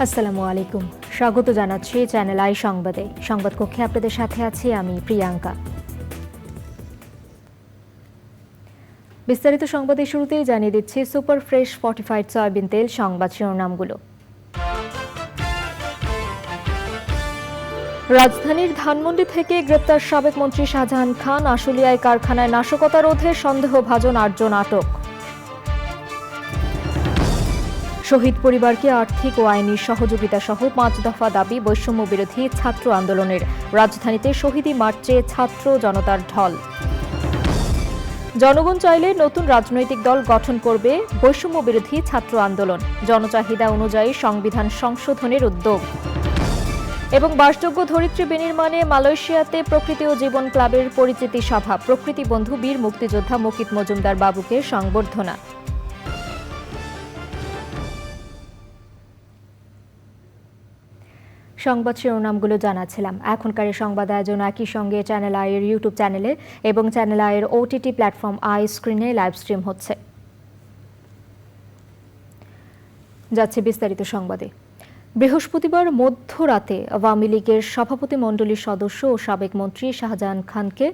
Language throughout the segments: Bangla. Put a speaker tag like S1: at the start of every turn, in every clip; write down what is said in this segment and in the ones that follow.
S1: আসসালামু আলাইকুম, স্বাগত জানাচ্ছি চ্যানেল আই সংবাদে। সংবাদ কক্ষে আপনাদের সাথে আছি আমি প্রিয়াঙ্কা। বিস্তারিত সংবাদের শুরুতেই জানিয়ে দিচ্ছি সুপার ফ্রেশ ফর্টিফাইড সয়াবিন তেল সংবাদ শিরোনামগুলো। রাজধানীর ধানমন্ডি থেকে গ্রেপ্তার সাবেক মন্ত্রী শাহজাহান খান। আশুলিয়ায় কারখানায় নাশকতা রোধে সন্দেহভাজন ৮ জন আটক। শহীদ পরিবারকে আর্থিক ও আইনি সহযোগিতা সহ ৫ দফা দাবি বৈষম্য বিরোধী ছাত্র আন্দোলনের। রাজধানীতে শহীদি মার্চে ছাত্র জনতার ঢল। জনগণ চাইলে নতুন রাজনৈতিক দল গঠন করবে বৈষম্য বিরোধী ছাত্র আন্দোলন। জনচাহিদা অনুযায়ী সংবিধান সংশোধনের উদ্যোগ। এবং বাসযোগ্য ধরিত্রী বিনির্মাণে মালয়েশিয়াতে প্রকৃতি ও জীবন ক্লাবের পরিচিতি সভা। প্রকৃতি বন্ধু বীর মুক্তিযোদ্ধা মুকিত মজুমদার বাবুকে সংবর্ধনা। সংবাদ শিরোনামগুলো জানাচ্ছিলাম। এখনকার সংবাদ আয়োজন একই সঙ্গে চ্যানেল আইয়ের ইউটিউব চ্যানেলে এবং চ্যানেল আইয়ের ওটিটি প্ল্যাটফর্ম আই স্ক্রিনে লাইভ স্ট্রিম হচ্ছে। যাচ্ছে বিস্তারিত সংবাদে। বৃহস্পতিবার মধ্যরাতে আওয়ামী লীগের সভাপতি মণ্ডলীর সদস্য ও সাবেক মন্ত্রী শাহজাহান খানকে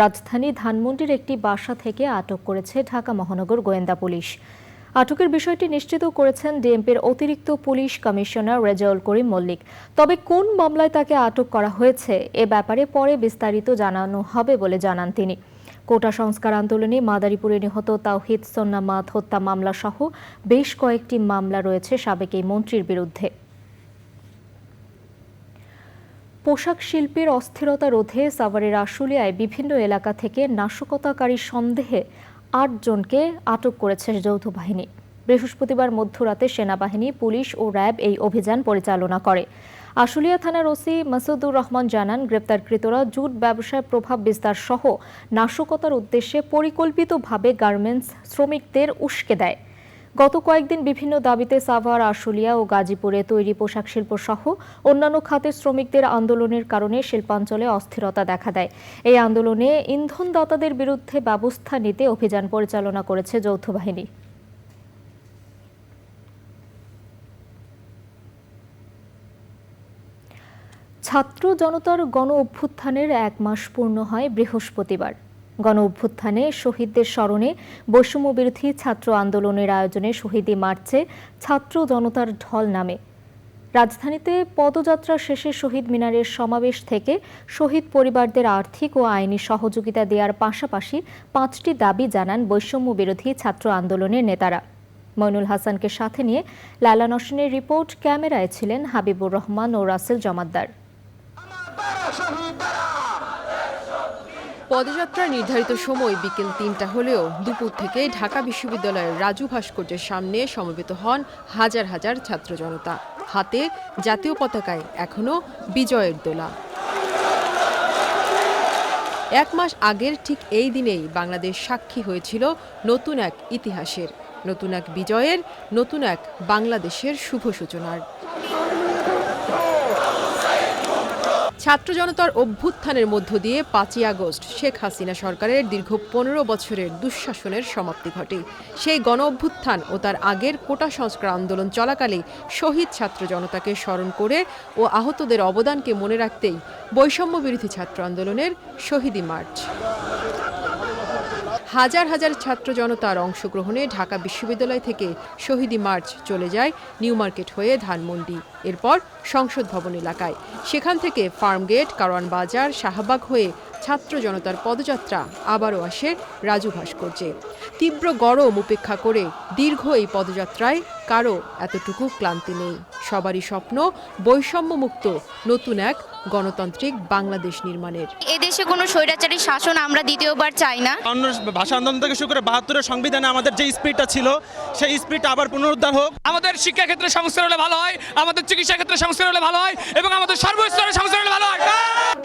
S1: রাজধানী ধানমন্ডির একটি বাসা থেকে আটক করেছে ঢাকা মহানগর গোয়েন্দা পুলিশ। আটকের বিষয়টি নিশ্চিত করেছেন ডিএমপির অতিরিক্ত পুলিশ কমিশনার রেজাউল করিম মল্লিক। তবে কোন মামলায় তাকে আটক করা হয়েছে এ ব্যাপারে পরে বিস্তারিত জানানো হবে বলে জানান তিনি। কোটা সংস্কার আন্দোলনে মাদারীপুরে নিহত তাওহিদ সোন্নামাত হত্যা মামলা সহ বেশ কয়েকটি মামলা রয়েছে সাবেক এই মন্ত্রীর বিরুদ্ধে। পোশাক শিল্পের অস্থিরতা রোধে সাভারের আশুলিয়ায় বিভিন্ন এলাকা থেকে নাশকতাকারী সন্দেহে ৮ জনকে আটক করেছে যৌথ বাহিনী। বৃহস্পতিবার মধ্যরাতে সেনাবাহিনী, পুলিশ ও র্যাব এই অভিযান পরিচালনা করে। আশুলিয়া থানার ওসি মাসুদুর রহমান জানান, গ্রেপ্তারকৃতরা জুট ব্যবসায় প্রভাব বিস্তার সহ নাশকতার উদ্দেশ্যে পরিকল্পিতভাবে গার্মেন্টস শ্রমিকদের উস্কে দেয়। গত কয়েকদিন বিভিন্ন দাবিতে সাভার, আশুলিয়া ও গাজীপুরে তৈরি পোশাক শিল্প সহ অন্যান্য খাতের শ্রমিকদের আন্দোলনের কারণে শিল্পাঞ্চলে অস্থিরতা দেখা দেয়। এই আন্দোলনে ইন্ধনদাতাদের বিরুদ্ধে ব্যবস্থা নিতে অভিযান পরিচালনা করেছে যৌথ বাহিনী। ছাত্র জনতার গণ অভ্যুত্থানের ১ মাস পূর্ণ হয় বৃহস্পতিবার। গণ অভ্যুত্থানে শহীদদের স্মরণে বৈষম্য বিরোধী ছাত্র আন্দোলনের আয়োজনে শহীদি মার্চে ছাত্র জনতার ঢল নামে। রাজধানীতে পদযাত্রা শেষে শহীদ মিনারের সমাবেশ থেকে শহীদ পরিবারদের আর্থিক ও আইনি সহযোগিতা দেওয়ার পাশাপাশি ৫টি দাবি জানান বৈষম্য বিরোধী ছাত্র আন্দোলনের নেতারা। মইনুল হাসানকে সাথে নিয়ে লায়লা নসীনের রিপোর্ট। ক্যামেরায় ছিলেন হাবিবুর রহমান ও রাসেল জমাদ্দার।
S2: পদযাত্রার নির্ধারিত সময় বিকেল ৩টা হলেও দুপুর থেকে ঢাকা বিশ্ববিদ্যালয়ের রাজু ভাস্কর্যের সামনে সমবেত হন হাজার হাজার ছাত্র জনতা। হাতে জাতীয় পতাকায় এখনো বিজয়ের দোলা। ১ মাস আগের ঠিক এই দিনেই বাংলাদেশ সাক্ষী হয়েছিল নতুন এক ইতিহাসের, নতুন এক বিজয়ের, নতুন এক বাংলাদেশের শুভ সূচনার। ছাত্র জনতার অভ্যুত্থানের মধ্য দিয়ে ৫ই আগস্ট শেখ হাসিনা সরকারের দীর্ঘ ১৫ বছরের দুঃশাসনের সমাপ্তি ঘটে। সেই গণ অভ্যুত্থান ও তার আগের কোটা সংস্কার আন্দোলন চলাকালে শহীদ ছাত্র জনতাকে স্মরণ করে ও আহতদের অবদানকে মনে রাখতেই বৈষম্য বিরোধী ছাত্র আন্দোলনের শহীদি মার্চ। হাজার হাজার ছাত্র জনতার অংশগ্রহণে ঢাকা বিশ্ববিদ্যালয় থেকে শহীদি মার্চ চলে যায় নিউ মার্কেট হয়ে ধানমন্ডি, এরপর সংসদ ভবন এলাকায়। সেখান থেকে ফার্মগেট, কারওয়ান বাজার, শাহবাগ হয়ে ছাত্র জনতার পদযাত্রা আবারও আসে রাজু ভাস্কর্যে। তীব্র গরম উপেক্ষা করে দীর্ঘ এই পদযাত্রায় কারো এতটুকু ক্লান্তি নেই। সবারই স্বপ্ন বৈষম্যমুক্ত নতুন এক গণতান্ত্রিক বাংলাদেশ নির্মাণের।
S3: এদেশে কোনো স্বৈরাচারী শাসন আমরা দ্বিতীয়বার চাই না।
S4: অন্য ভাষা আন্দোলন থেকে শুরু করে ৭২-এর সংবিধানে আমাদের যে স্পিরিটটা ছিল সেই স্পিরিট আবার পুনরুদ্ধার হোক।
S5: আমাদের শিক্ষা ক্ষেত্রে সংস্কার হলে ভালো হয়, আমাদের চিকিৎসা ক্ষেত্রে সংস্কার হলে ভালো হয় এবং আমাদের সর্বস্তরে সংস্কার হলে ভালো হয়।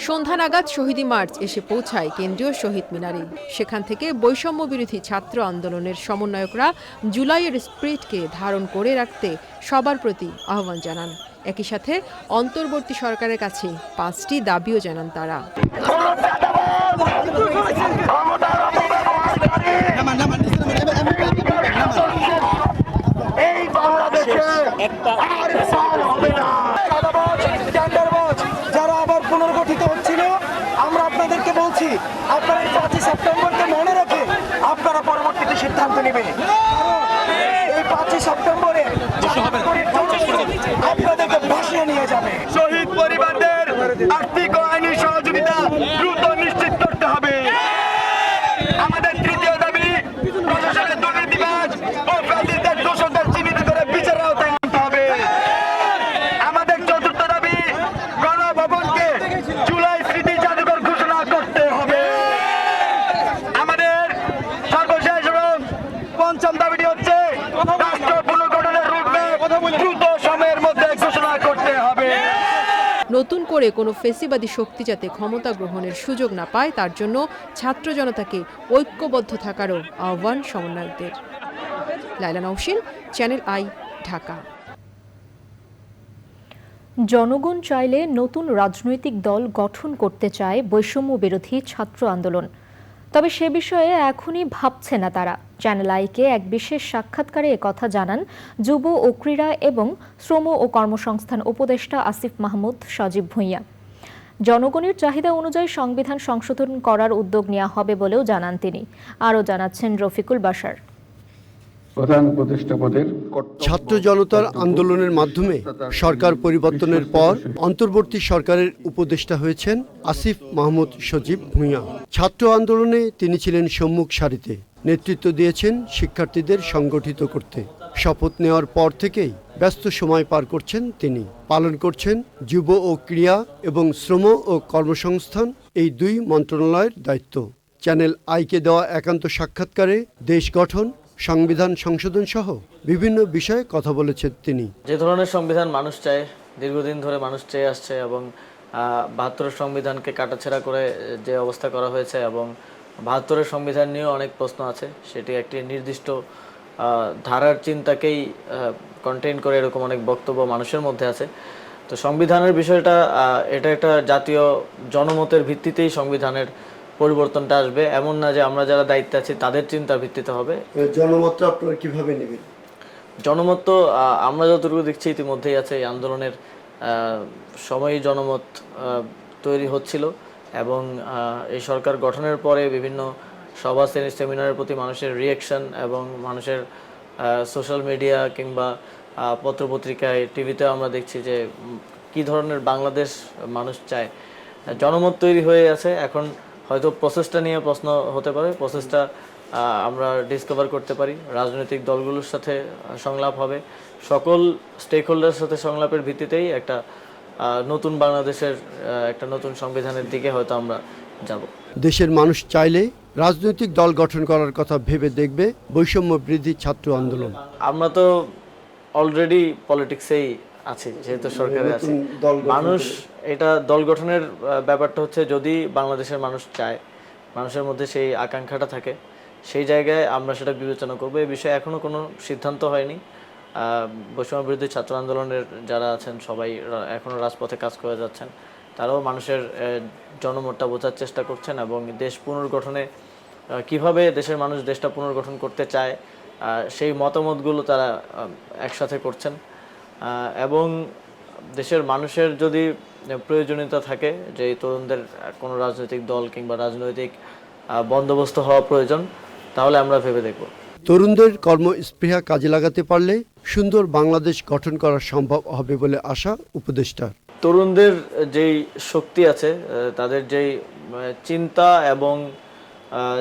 S2: সন্ধ্যা নাগাদ শহীদি মার্চ এসে পৌঁছায় কেন্দ্রীয় শহীদ মিনারে। সেখান থেকে বৈষম্য বিরোধী ছাত্র আন্দোলনের সমন্বয়করা জুলাইয়ের স্পিরিটকে ধারণ করে রাখতে সবার প্রতি আহ্বান জানান। একই সাথে অন্তর্বর্তী সরকারের কাছে 5টি দাবিও জানান তারা।
S6: যারা আবার পুনর্গঠিত হচ্ছিল, আমরা আপনাদেরকে বলছি আপনারা 5 সেপ্টেম্বরকে মনে রেখে আপনারা পরবর্তীতে সিদ্ধান্ত নেবেন। এই 5 সেপ্টেম্বরে আপনাদেরকে ভাসিয়ে নিয়ে যাবে।
S7: শহীদ পরিবারদের আর্থিক ও আইনি সহযোগিতা দ্রুত নিশ্চিত করতে হবে। আমাদের তৃতীয় দাবি, প্রশাসনের দুর্নীতিবাজ ও ফ্যাসিস্টদের দোষরদের চিহ্নিত করে বিচারের আওতায় আনতে হবে। আমাদের চতুর্থ দাবি, গণভবনকে জুলাই স্মৃতি জাদুঘর ঘোষণা করতে হবে। আমাদের সর্বশেষ এবং পঞ্চম দাবিটি হচ্ছে রাষ্ট্র পুনর্গঠনের রুটম্যাপ দ্রুত সময়ের মধ্যে ঘোষণা করতে হবে।
S2: নতুন করে কোনো ফেসিবাদী শক্তি যাতে ক্ষমতা গ্রহণের সুযোগ না পায় তার জন্য ছাত্র জনতাকে ঐক্যবদ্ধ থাকারও আহ্বান সমন্বয়কদের। লাইলা নওশিন, চ্যানেল আই, ঢাকা।
S1: জনগণ চাইলে নতুন রাজনৈতিক দল গঠন করতে চায় বৈষম্য বিরোধী ছাত্র আন্দোলন। তবে সে বিষয়ে এখনই ভাবছে না তারা। চ্যানেল আইকে এক বিশেষ সাক্ষাৎকারে একথা জানান যুব ও ক্রীড়া এবং শ্রম ও কর্মসংস্থান উপদেষ্টা আসিফ মাহমুদ সজীব ভুঁইয়া। জনগণের চাহিদা অনুযায়ী সংবিধান সংশোধন করার উদ্যোগ নেওয়া হবে বলেও জানান তিনি। আরও জানাচ্ছেন রফিকুল বাশার।
S8: প্রধান উপদেষ্টা পদের
S9: ছাত্র জনতার আন্দোলনের মাধ্যমে সরকার পরিবর্তনের পর অন্তর্বর্তী সরকারের উপদেষ্টা হয়েছেন আসিফ মাহমুদ সজীব ভুঁইয়া। ছাত্র আন্দোলনে তিনি ছিলেন সম্মুখ সারিতে, নেতৃত্ব দিয়েছেন শিক্ষার্থীদের সংগঠিত করতে। শপথ নেওয়ার পর থেকেই ব্যস্ত সময় পার করছেন তিনি। পালন করছেন যুব ও ক্রীড়া এবং শ্রম ও কর্মসংস্থান এই 2 মন্ত্রণালয়ের দায়িত্ব। চ্যানেল আইকে দেওয়া একান্ত সাক্ষাৎকারে দেশ গঠন, সংবিধান সংশোধন সহ বিভিন্ন বিষয়ে কথা বলেছেন তিনি।
S10: যে ধরনের সংবিধান মানুষ চায়, দীর্ঘদিন ধরে মানুষ চেয়ে আসছে এবং 72-এর সংবিধানকে কাটাছেঁড়া করে যে অবস্থা করা হয়েছে এবং 72-এর সংবিধান নিয়েও অনেক প্রশ্ন আছে, সেটি একটি নির্দিষ্ট ধারার চিন্তাকেই কন্টেইন করে এরকম অনেক বক্তব্য মানুষের মধ্যে আছে। তো সংবিধানের বিষয়টা এটা একটা জাতীয় জনমতের ভিত্তিতেই সংবিধানের পরিবর্তনটা আসবে, এমন না যে আমরা যারা দায়িত্বে আছি তাদের চিন্তার ভিত্তিতে হবে।
S9: জনমতটা আপনারা কিভাবে নেবেন?
S10: জনমত তো আমরা যতটুকু দেখছি ইতিমধ্যেই আছে। এই আন্দোলনের সময়ই জনমত তৈরি হচ্ছিল এবং এই সরকার গঠনের পরে বিভিন্ন সভা সেমিনারের প্রতি মানুষের রিয়াকশন এবং মানুষের সোশ্যাল মিডিয়া কিংবা পত্রপত্রিকায়, টিভিতেও আমরা দেখছি যে কি ধরনের বাংলাদেশ মানুষ চায়। জনমত তৈরি হয়ে আছে। এখন হয়তো প্রসেসটা নিয়ে প্রশ্ন হতে পারে, প্রসেসটা আমরা ডিসকভার করতে পারি। রাজনৈতিক দলগুলোর সাথে সংলাপ হবে, সকল স্টেক হোল্ডারের সাথে সংলাপের ভিত্তিতেই একটা নতুন বাংলাদেশের একটা নতুন সংবিধানের দিকে হয়তো আমরা যাব।
S9: দেশের মানুষ চাইলে রাজনৈতিক দল গঠন করার কথা ভেবে দেখবে বৈষম্য বিরোধী ছাত্র আন্দোলন।
S10: আমরা তো অলরেডি পলিটিক্সেই আছি, যেহেতু সরকারে আছি। মানুষ এটা দল গঠনের ব্যাপারটা হচ্ছে যদি বাংলাদেশের মানুষ চায়, মানুষের মধ্যে সেই আকাঙ্ক্ষাটা থাকে, সেই জায়গায় আমরা সেটা বিবেচনা করব। এই বিষয়ে এখনও কোনো সিদ্ধান্ত হয়নি। বৈষম্য বিরোধী ছাত্র আন্দোলনের যারা আছেন সবাই এখনও রাজপথে কাজ করে যাচ্ছেন। তারাও মানুষের জনমতটা বোঝার চেষ্টা করছেন এবং দেশ পুনর্গঠনে কিভাবে দেশের মানুষ দেশটা পুনর্গঠন করতে চায় সেই মতামতগুলো তারা একসাথে করছেন। এবং দেশের মানুষের যদি প্রয়োজনীয়তা থাকে যে তরুণদের কোনো রাজনৈতিক দল কিংবা রাজনৈতিক বন্দোবস্ত হওয়া প্রয়োজন, তাহলে আমরা ভেবে দেখব।
S9: তরুণদের কর্মস্পৃহা কাজে লাগাতে পারলে সুন্দর বাংলাদেশ গঠন করা সম্ভব হবে বলে আশা উপদেষ্টার।
S10: তরুণদের যেই শক্তি আছে, তাদের যেই চিন্তা এবং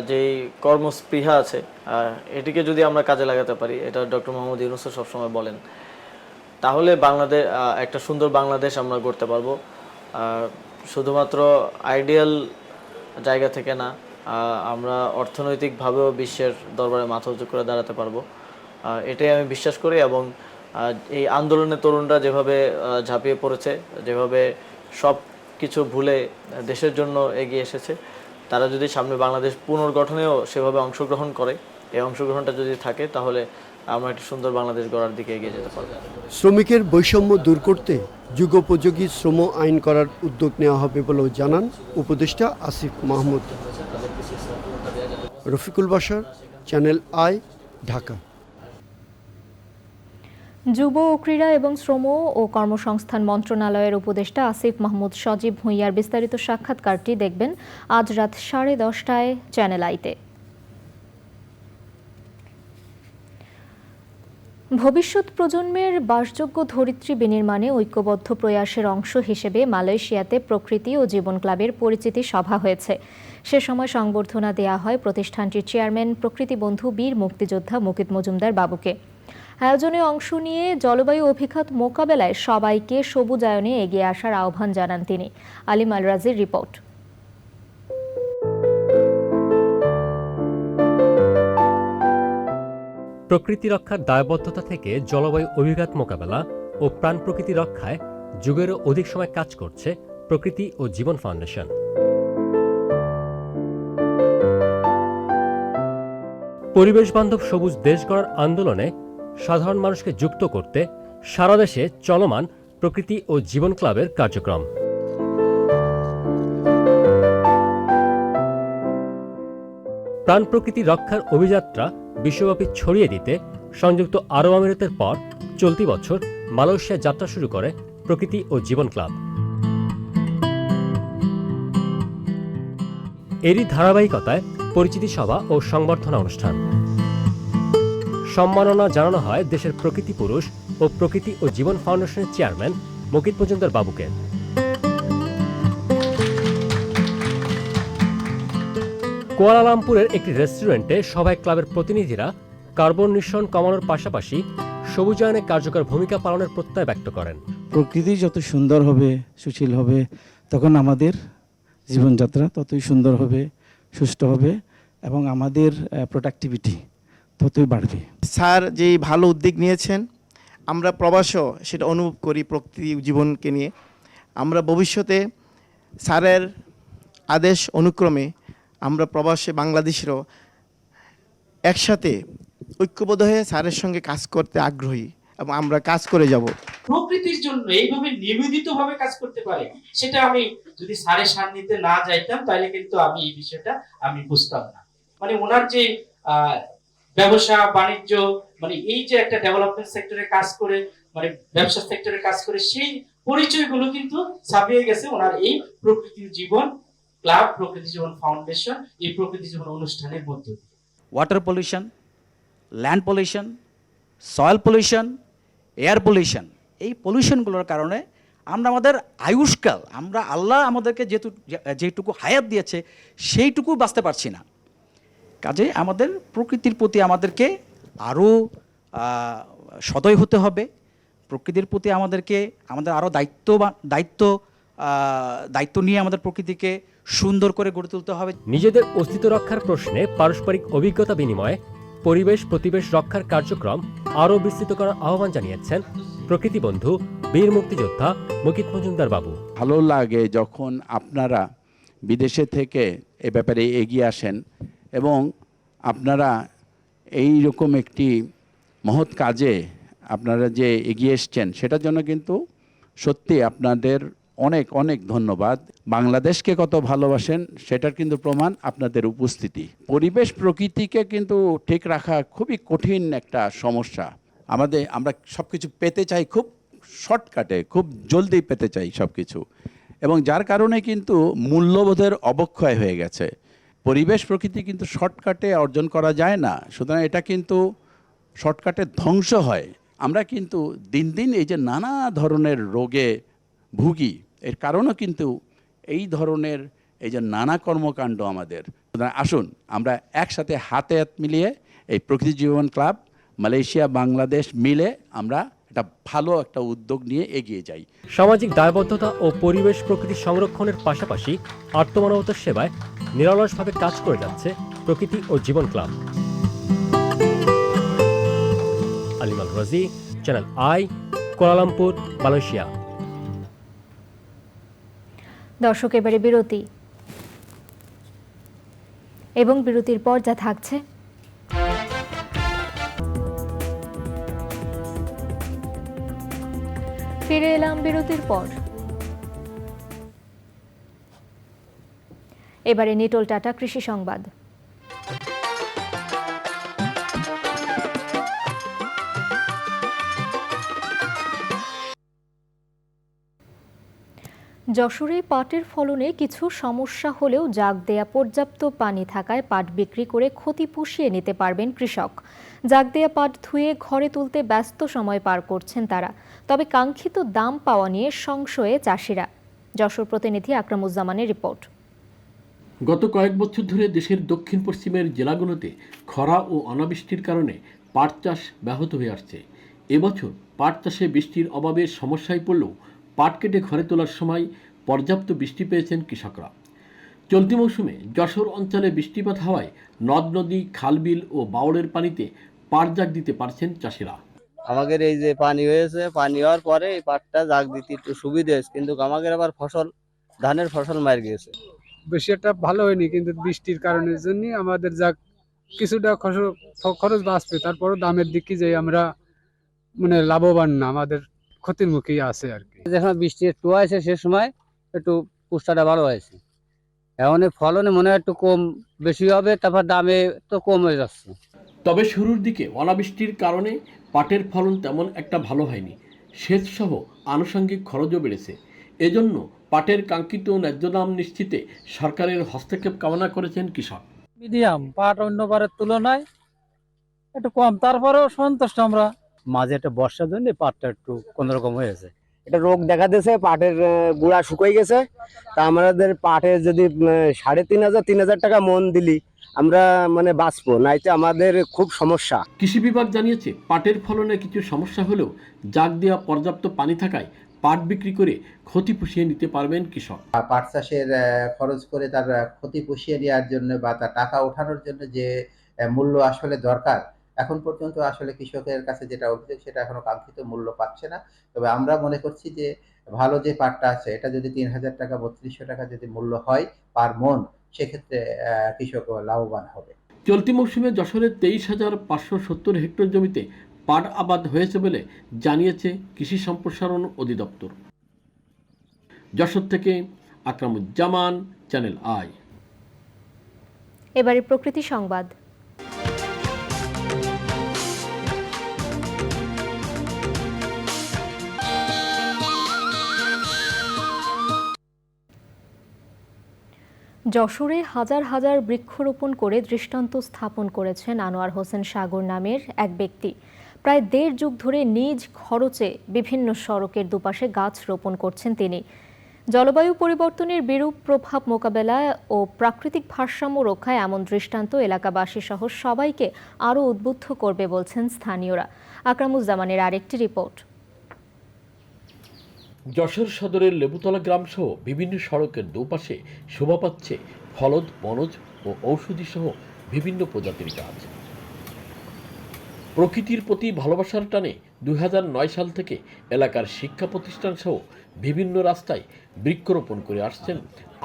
S10: যেই কর্মস্পৃহা আছে এটিকে যদি আমরা কাজে লাগাতে পারি, এটা ডক্টর মোহাম্মদ ইউনূসও সবসময় বলেন, তাহলে বাংলাদেশ একটা সুন্দর বাংলাদেশ আমরা গড়তে পারবো। শুধুমাত্র আইডিয়াল জায়গা থেকে না, আমরা অর্থনৈতিকভাবেও বিশ্বের দরবারে মাথা উঁচু করে দাঁড়াতে পারবো, এটাই আমি বিশ্বাস করি। এবং এই আন্দোলনে তরুণরা যেভাবে ঝাঁপিয়ে পড়েছে, যেভাবে সব কিছু ভুলে দেশের জন্য এগিয়ে এসেছে, তারা যদি সামনে বাংলাদেশ পুনর্গঠনেও সেভাবে অংশগ্রহণ করে, এই অংশগ্রহণটা যদি থাকে, তাহলে আমরা একটা সুন্দর বাংলাদেশ গড়ার দিকে এগিয়ে যেতে পারবো।
S9: শ্রমিকের বৈষম্য দূর করতে যুগোপযোগী শ্রম আইন করার উদ্যোগ নেওয়া হবে বলেও জানান উপদেষ্টা আসিফ মাহমুদ। Rafiqul Bashar, channel I, Dhaka.
S1: যুব ও ক্রীড়া এবং শ্রম ও কর্মসংস্থান মন্ত্রণালয়ের উপদেষ্টা আসিফ মাহমুদ সজীব ভুঁইয়ার বিস্তারিত সাক্ষাৎকারটি দেখবেন আজ রাত 10:30টায় চ্যানেল আইতে। ভবিষ্যৎ প্রজন্মের বাসযোগ্য ধরিত্রী বিনির্মাণে ঐক্যবদ্ধ প্রয়াসের অংশ হিসেবে মালয়েশিয়াতে প্রকৃতি ও জীবন ক্লাবের পরিচিতি সভা হয়েছে। সে সময় সংবর্ধনা দেয়া হয় প্রতিষ্ঠানটির চেয়ারম্যান প্রকৃতি বন্ধু বীর মুক্তিযোদ্ধা মুকিত মজুমদার বাবুকে। আয়োজনে অংশ নিয়ে জলবায়ু অভিঘাত মোকাবেলায় সবাইকে সবুজায়নে এগিয়ে আসার আহ্বান জানান তিনি। আলিম আল রাজির রিপোর্ট।
S11: প্রকৃতি রক্ষার দায়বদ্ধতা থেকে জলবায়ু অভিঘাত মোকাবেলা ও প্রাণ প্রকৃতি রক্ষায় যুগেরও অধিক সময় কাজ করছে প্রকৃতি ও জীবন ফাউন্ডেশন। পরিবেশ বান্ধব সবুজ দেশ গড়ার আন্দোলনে সাধারণ মানুষকে যুক্ত করতে সারা দেশে চলমান প্রকৃতি ও জীবন ক্লাবের কার্যক্রম। প্রাণ প্রকৃতি রক্ষার অভিযাত্রা বিশ্বব্যাপী ছড়িয়ে দিতে সংযুক্ত আরব আমিরাতের পর চলতি বছর মালয়েশিয়া যাত্রা শুরু করে প্রকৃতি ও জীবন ক্লাব। এরই ধারাবাহিকতায় পরিচিতি সভা ও সংবর্ধনা অনুষ্ঠান। সম্মাননা জানানো হয় দেশের প্রকৃতি পুরুষ ও প্রকৃতি ও জীবন ফাউন্ডেশনের চেয়ারম্যান মুকিত মজুমদার বাবুকে। কুয়ালালামপুরের একটি রেস্টুরেন্টে সভায় ক্লাবের প্রতিনিধিরা কার্বন নিঃসরণ কমানোর পাশাপাশি সবুজায়নে কার্যকর ভূমিকা পালনের প্রত্যয় ব্যক্ত করেন।
S12: প্রকৃতি যত সুন্দর হবে, সুশীল হবে, তখন আমাদের জীবনযাত্রা ততই সুন্দর হবে, সুষ্ঠু হবে এবং আমাদের প্রোডাক্টিভিটি ততই বাড়বে।
S13: স্যার যেই ভালো উদ্যোগ নিয়েছেন, আমরা প্রবাসও সেটা অনুভব করি প্রকৃতি জীবনকে নিয়ে। আমরা ভবিষ্যতে স্যারের আদেশ অনুক্রমে আমরা প্রবাসে বাংলাদেশেরও একসাথে ঐক্যবদ্ধ হয়ে স্যারের সঙ্গে কাজ করতে আগ্রহী এবং আমরা কাজ করে যাব।
S14: প্রকৃতির জন্য এইভাবে নিবেদিতভাবে কাজ করতে পারে, সেটা আমি যদি স্যারের সান্নিধ্যে না যাইতাম তাহলে কিন্তু আমি এই বিষয়টা আমি বুঝতাম না। মানে ওনার যে ব্যবসা বাণিজ্য, মানে এই যে একটা ডেভেলপমেন্ট সেক্টরে কাজ করে, মানে ব্যবসা সেক্টরে কাজ করে, সেই পরিচয়গুলো কিন্তু ছাপিয়ে গেছে ওনার এই প্রকৃতি জীবন ক্লাব, প্রকৃতি জীবন ফাউন্ডেশন, এই প্রকৃতি জীবন অনুষ্ঠানের মধ্যে দিয়ে।
S12: Water pollution, land pollution, soil pollution, air pollution, এই পলিউশনগুলোর কারণে আমরা আমাদের আয়ুষ্কাল, আমরা আল্লাহ আমাদেরকে যেটুকু হায়াত দিয়েছে সেইটুকু বাঁচতে পারছি না। কাজে আমাদের প্রকৃতির প্রতি আমাদেরকে আরও সদয় হতে হবে। প্রকৃতির প্রতি আমাদের আরও দায়িত্ব নিয়ে আমাদের প্রকৃতিকে সুন্দর করে গড়ে তুলতে হবে।
S11: নিজেদের অস্তিত্ব রক্ষার প্রশ্নে পারস্পরিক অভিজ্ঞতা বিনিময়ে পরিবেশ প্রতিবেশ রক্ষার কার্যক্রম আরও বিস্তৃত করার আহ্বান জানিয়েছেন প্রকৃতি বন্ধু বীর মুক্তিযোদ্ধা মুকিত মজুমদার বাবু।
S15: ভালো লাগে যখন আপনারা বিদেশে থেকে এ ব্যাপারে এগিয়ে আসেন এবং আপনারা এই রকম একটি মহৎ কাজে আপনারা যে এগিয়ে এসছেন, সেটার জন্য কিন্তু সত্যি আপনাদের অনেক অনেক ধন্যবাদ। বাংলাদেশকে কত ভালোবাসেন সেটার কিন্তু প্রমাণ আপনাদের উপস্থিতি। পরিবেশ প্রকৃতিকে কিন্তু ঠিক রাখা খুবই কঠিন একটা সমস্যা। আমরা সব কিছু পেতে চাই খুব শর্টকাটে, খুব জলদি পেতে চাই সব কিছু, এবং যার কারণে কিন্তু মূল্যবোধের অবক্ষয় হয়ে গেছে। পরিবেশ প্রকৃতি কিন্তু শর্টকাটে অর্জন করা যায় না, সুতরাং এটা কিন্তু শর্টকাটে ধ্বংস হয়। আমরা কিন্তু দিন দিন এই যে নানা ধরনের রোগে ভুগি, এর কারণও কিন্তু এই ধরনের এই যে নানা কর্মকাণ্ড আমাদের। আসুন আমরা একসাথে হাতে হাত মিলিয়ে এই প্রকৃতি জীবন ক্লাব মালয়েশিয়া বাংলাদেশ মিলে আমরা একটা ভালো একটা উদ্যোগ নিয়ে এগিয়ে যাই।
S11: সামাজিক দায়বদ্ধতা ও পরিবেশ প্রকৃতি সংরক্ষণের পাশাপাশি আত্মমানবতার সেবায় নিরলসভাবে কাজ করে যাচ্ছে প্রকৃতি ও জীবন ক্লাব। আলিমাল রাজি, চ্যানেল আই, কুয়ালালামপুর, মালয়েশিয়া।
S1: দর্শক, এবারে বিরতি এবং বিরতির পর যা থাকছে। ফিরে এলাম বিরতির পর। এবারে নিটোল টাটা কৃষি সংবাদ। যশোরে পাটের ফলনে কিছু সমস্যা হলেও জাগ দেয়া পর্যাপ্ত পানি থাকায় পাট বিক্রি করে ক্ষতি পুষিয়ে নিতে পারবেন কৃষক। জাগ দেয়া পাট ধুয়ে ঘরে তুলতে ব্যস্ত সময় পার করছেন তারা। তবে কাঙ্ক্ষিত দাম পাওয়া নিয়ে সংশয়ে চাষিরা। যশোর প্রতিনিধি আকরামুজ্জামানের রিপোর্ট।
S16: গত কয়েক বছর ধরে দেশের দক্ষিণ পশ্চিমের জেলাগুলোতে খরা ও অনাবৃষ্টির কারণে পাট চাষ ব্যাহত হয়ে আসছে। এবছর পাট চাষে বৃষ্টির অভাবে সমস্যায় পড়লেও পাট কেটে ঘরে তোলার সময় পর্যাপ্ত বৃষ্টি পেয়েছেন কৃষকরা। চলতি মৌসুমে যশোর অঞ্চলে বৃষ্টিপাত হওয়ায় নদ নদী, খালবিল ও বাওড়ের পানিতে পাট জাগ দিতে পারছেন চাষিরা।
S17: আমাদের এই যে পানি হয়েছে, পানি হওয়ার পরে এই পাটটা জাগ দিতে একটু সুবিধা হয়েছে, কিন্তু আমাদের আবার ধানের ফসল মার গিয়েছে।
S18: বেশি একটা ভালো হয়নি, কিন্তু বৃষ্টির কারণের জন্য আমাদের যা কিছুটা খরচ বাঁচবে, তারপরও দামের দিকে যে আমরা মানে লাভবান না, আমাদের ক্ষতির মুখেই আছে আর কি।
S17: যখন বৃষ্টি একটু হয়েছে সে সময় একটু পুষ্টাটা ভালো হয়েছে। এখন ফলনে মনে হয় একটু কম বেশি হবে, তারপর দামে তো কম হয়ে যাচ্ছে।
S16: তবে শুরুর দিকে অনাবৃষ্টির কারণে পাটের ফলন তেমন একটা ভালো হয়নি। সেচ সহ আনুষঙ্গিক খরচও বেড়েছে। এজন্য পাটের কাঙ্ক্ষিত ন্যায্য দাম নিশ্চিতে সরকারের হস্তক্ষেপ কামনা করেছেন কৃষক।
S18: মিডিয়াম পাট অন্যবারের তুলনায় একটু কম, তারপরেও সন্তুষ্ট আমরা।
S17: মাঝে একটা বর্ষার জন্য পাটটা একটু কোনোরকম হয়েছে। এটা রোগ দেখা দিয়েছে, পাটের গুঁড়া শুকিয়ে গেছে। তা আমাদের পাটের যদি 3,500 টাকা মন দিলি আমরা মানে বাঁচবো, নাইতে আমাদের খুব সমস্যা।
S16: কৃষি বিভাগ জানিয়েছে পাটের ফলনে কিছু সমস্যা হলেও জাগ দেওয়া পর্যাপ্ত পানি থাকায় পাট বিক্রি করে ক্ষতি পুষিয়ে নিতে পারবেন কৃষক।
S19: পাট চাষের খরচ করে তার ক্ষতি পুষিয়ে নেওয়ার জন্য বা তার টাকা ওঠানোর জন্য যে মূল্য আসলে দরকার, এখন পর্যন্ত আসলে কৃষকের কাছে যেটা অভিযোগ সেটা এখনো কাঙ্ক্ষিত মূল্য পাচ্ছে না। তবে আমরা মনে করছি যে ভালো যে পাটটা আছে এটা যদি 3,000 টাকা 3200 টাকা যদি মূল্য হয় পার মন, সেক্ষেত্রে কৃষক লাভবান হবে।
S16: চলতি মৌসুমে যশোরের 23,570 হেক্টর জমিতে পাট আবাদ হয়েছে বলে জানিয়েছে কৃষি সম্প্রসারণ অধিদপ্তর। যশোর থেকে আকরামুজ্জামান, চ্যানেল আই।
S1: এবারে প্রকৃতি সংবাদ। যশোরে হাজার হাজার বৃক্ষরোপণ করে দৃষ্টান্ত স্থাপন করেছেন আনোয়ার হোসেন সাগর নামের এক ব্যক্তি। প্রায় 1.5 যুগ ধরে নিজ খরচে বিভিন্ন সড়কের দুপাশে গাছ রোপণ করছেন তিনি। জলবায়ু পরিবর্তনের বিরূপ প্রভাব মোকাবেলায় ও প্রাকৃতিক ভারসাম্য রক্ষায় এমন দৃষ্টান্ত এলাকাবাসী সহ সবাইকে আরও উদ্বুদ্ধ করবে বলছেন স্থানীয়রা। আকরামুজ্জামানের আরেকটি রিপোর্ট।
S16: যশোর সদরের লেবুতলা গ্রামসহ বিভিন্ন সড়কের দুপাশে শোভা পাচ্ছে ফলদ, বনজ ও ঔষধি সহ বিভিন্ন প্রজাতির গাছ। প্রকৃতির প্রতি ভালোবাসার টানে 2009 সাল থেকে এলাকার শিক্ষা প্রতিষ্ঠান সহ বিভিন্ন রাস্তায় বৃক্ষরোপণ করে আসছেন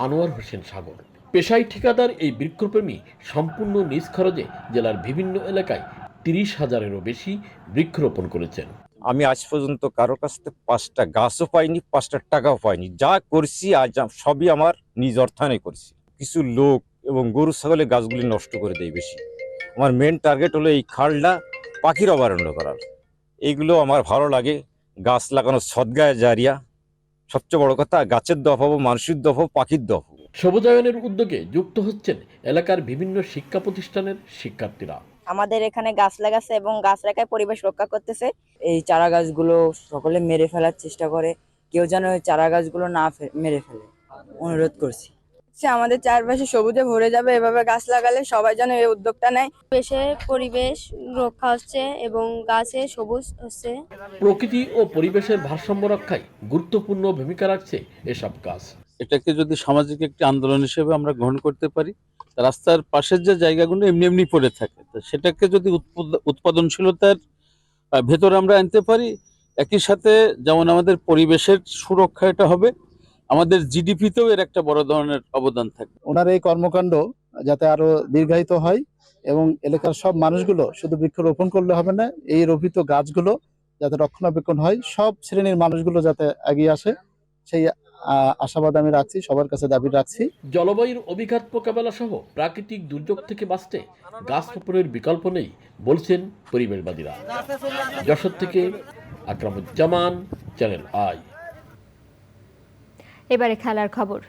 S16: আনোয়ার হোসেন সাগর। পেশায় ঠিকাদার এই বৃক্ষপ্রেমী সম্পূর্ণ নিজ খরচে জেলার বিভিন্ন এলাকায় 30,000-এরও বেশি বৃক্ষরোপণ করেছেন।
S20: আমি আজ পর্যন্ত কারো কাছ থেকে 5টা গাছও পাইনি, 5টা টাকাও পাইনি। যা করছি আজ সবই আমার নিজ অর্থায়নে করছি। কিছু লোক এবং গরু ছাগলের গাছগুলি নষ্ট করে দেয় বেশি। আমার মেন টার্গেট হলো এই খালটা পাখির অভয়ারণ্য করার। এইগুলো আমার ভালো লাগে। গাছ লাগানো সদগায়ে জারিয়া, সবচেয়ে বড় কথা গাছের দফ হবো, মানুষের দফ হবো, পাখির দফ হবো।
S16: সবুজায়নের উদ্যোগে যুক্ত হচ্ছেন এলাকার বিভিন্ন শিক্ষা প্রতিষ্ঠানের শিক্ষার্থীরা।
S21: আমাদের এখানে গাছ লাগাচ্ছে এবং গাছ রাখায় পরিবেশ রক্ষা করতেছে। এই চারা গাছগুলো সকলে মেরে ফেলার চেষ্টা করে, কেউ যেন ওই চারা গাছগুলো না মেরে ফেলে, অনুরোধ করছি। আমাদের চারপাশে সবুজে ভরে যাবে, এভাবে গাছ লাগালে সবাই যেন এই উদ্যোগটা নেয়। পরিবেশ রক্ষা হচ্ছে এবং গাছে সবুজ হচ্ছে।
S16: প্রকৃতি ও পরিবেশের ভারসাম্য রক্ষায় গুরুত্বপূর্ণ ভূমিকা রাখছে এসব গাছ।
S15: এটাকে যদি সামাজিক একটি আন্দোলন হিসেবে আমরা গ্রহণ করতে পারি, রাস্তার পাশের যে জায়গাগুলো এমনি এমনি পড়ে থাকে, তো সেটাকে যদি উৎপাদনশীলতার ভেতরে আমরা আনতে পারি, একই সাথে যেমন আমাদের পরিবেশের সুরক্ষা এটা হবে, আমাদের জিডিপিতেও এর একটা বড় ধরনের অবদান থাকবে।
S13: ওনার এই কর্মকাণ্ড যাতে আরো দীর্ঘায়িত হয় এবং এলাকার সব মানুষগুলো শুধু বৃক্ষরোপণ করলে হবে না, এই রোপিত গাছগুলো যাতে রক্ষণাবেক্ষণ হয়, সব শ্রেণীর মানুষগুলো যাতে এগিয়ে আসে, সেই আশাবাদ আমি রাখছি, সবার কাছে দাবি রাখছি।
S16: জলবায়ুর অভিঘাত মোকাবেলা সহ প্রাকৃতিক দুর্যোগ থেকে বাঁচতে গাছ রোপণের বিকল্প নেই বলছেন পরিবেশবাদীরা। যশোর থেকে আকরামুজ্জামান, চ্যানেল আই।
S1: এবারে খেলার খবর।